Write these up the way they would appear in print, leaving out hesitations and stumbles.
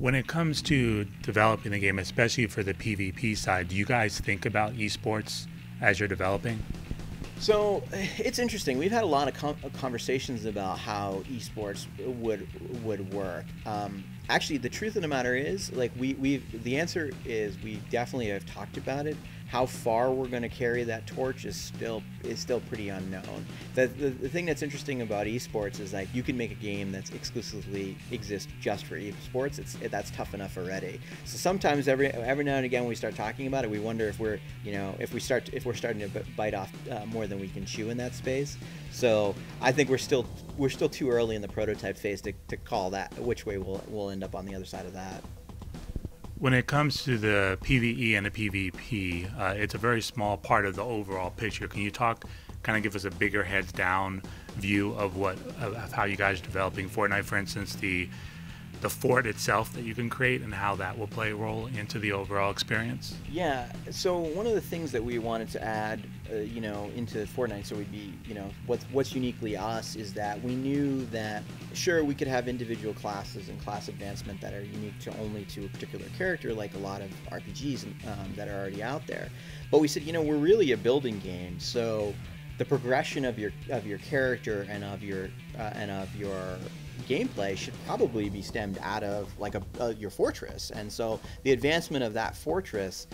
When it comes to developing the game, especially for the PvP side, do you guys think about esports as you're developing? So it's interesting. We've had a lot of conversations about how esports would work. Actually, the truth of the matter is, like the answer is we definitely have talked about it. How far we're going to carry that torch is still pretty unknown. The thing that's interesting about esports is like you can make a game that's exclusively exists just for esports. That's tough enough already. So sometimes every now and again when we start talking about it, we wonder if we're if we're starting to bite off more than we can chew in that space. So I think we're still too early in the prototype phase to call that which way we'll end up on the other side of that. When it comes to the PvE and the PvP, it's a very small part of the overall picture. Can you kind of give us a bigger heads down view of how you guys are developing Fortnite, for instance, the fort itself that you can create and how that will play a role into the overall experience? Yeah, so one of the things that we wanted to add, into Fortnite, so we'd be, what's uniquely us is that we knew that, sure, we could have individual classes and class advancement that are unique only to a particular character, like a lot of RPGs that are already out there. But we said, we're really a building game, so the progression of your character and of your gameplay should probably be stemmed out of like your fortress, and so the advancement of that fortress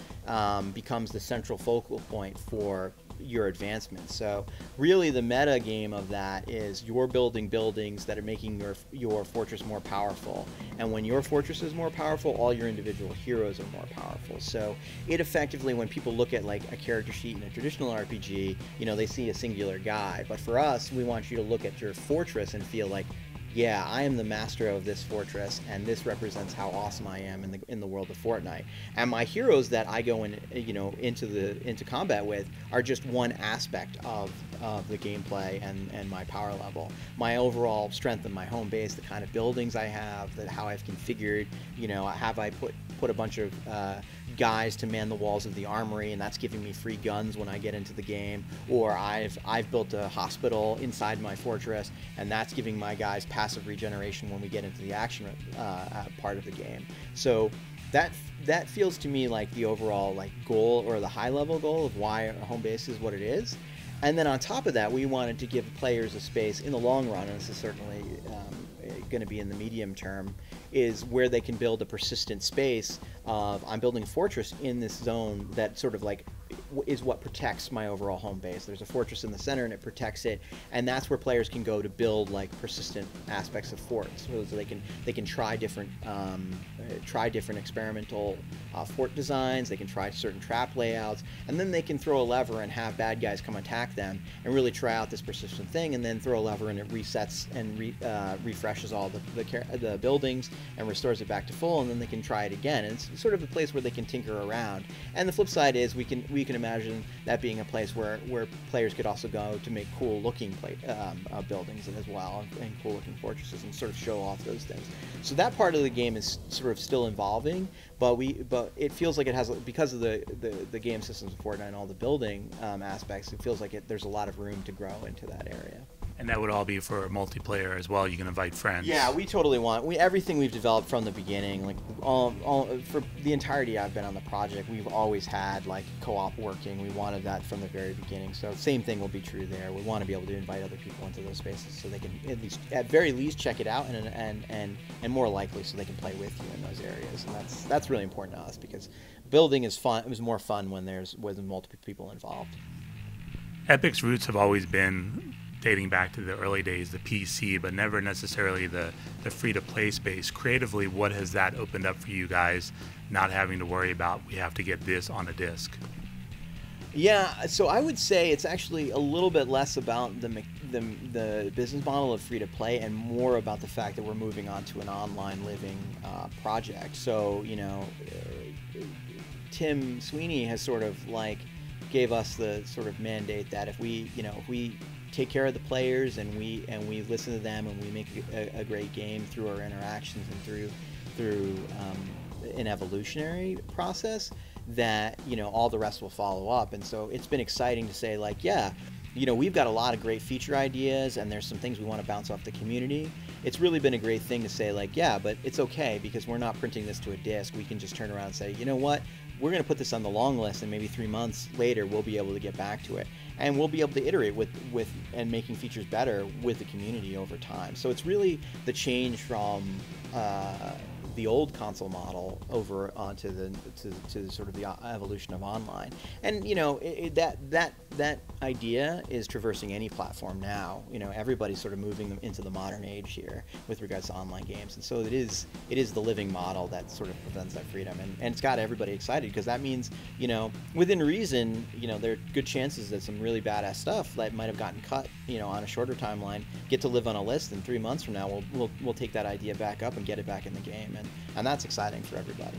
becomes the central focal point for your advancement. So really the meta game of that is you're building buildings that are making your fortress more powerful, and when your fortress is more powerful, all your individual heroes are more powerful. So it effectively, when people look at like a character sheet in a traditional RPG, they see a singular guy, but for us, we want you to look at your fortress and feel like, yeah, I am the master of this fortress, and this represents how awesome I am in the world of Fortnite. And my heroes that I go into combat with are just one aspect of the gameplay and my power level. My overall strength and my home base, the kind of buildings I have, how I've configured, have I put a bunch of guys to man the walls of the armory, and that's giving me free guns when I get into the game, or I've built a hospital inside my fortress, and that's giving my guys passive regeneration when we get into the action part of the game. So that feels to me like the overall like goal, or the high level goal of why our home base is what it is. And then on top of that, we wanted to give players a space in the long run, and this is certainly going to be in the medium term, is where they can build a persistent space of, I'm building a fortress in this zone that sort of like is what protects my overall home base. There's a fortress in the center and it protects it, and that's where players can go to build like persistent aspects of forts, so they can try different experimental fort designs. They can try certain trap layouts, and then they can throw a lever and have bad guys come attack them and really try out this persistent thing, and then throw a lever and it resets and refreshes all the buildings and restores it back to full, and then they can try it again. And it's sort of a place where they can tinker around. And the flip side is we can imagine that being a place where players could also go to make cool looking buildings as well, and cool looking fortresses, and sort of show off those things. So that part of the game is sort of still evolving, but it feels like it has, because of the game systems of Fortnite and all the building aspects, it feels like there's a lot of room to grow into that area. And that would all be for multiplayer as well. You can invite friends. Yeah, we totally want everything we've developed from the beginning. Like all for the entirety I've been on the project, we've always had like co-op working. We wanted that from the very beginning. So same thing will be true there. We want to be able to invite other people into those spaces so they can at very least check it out, and more likely so they can play with you in those areas. And that's really important to us, because building is fun. It was more fun when there's multiple people involved. Epic's roots have always been dating back to the early days, the PC, but never necessarily the free-to-play space. Creatively, what has that opened up for you guys, not having to worry about, we have to get this on a disc? Yeah, so I would say it's actually a little bit less about the business model of free-to-play and more about the fact that we're moving on to an online living project. So, Tim Sweeney has sort of like gave us the sort of mandate that if we take care of the players and we listen to them and we make a great game through our interactions and through an evolutionary process, that all the rest will follow up. And so it's been exciting to say, like, yeah, we've got a lot of great feature ideas, and there's some things we want to bounce off the community. It's really been a great thing to say, like, yeah, but it's okay because we're not printing this to a disk. We can just turn around and say, you know what, we're going to put this on the long list, and maybe 3 months later we'll be able to get back to it, and we'll be able to iterate with and making features better with the community over time. So it's really the change from the old console model over onto to sort of the evolution of online. And that idea is traversing any platform now. Everybody's sort of moving them into the modern age here with regards to online games, and so it is the living model that sort of prevents that freedom, and it's got everybody excited, because that means within reason there are good chances that some really badass stuff that might have gotten cut on a shorter timeline get to live on a list, and 3 months from now we'll take that idea back up and get it back in the game, and that's exciting for everybody.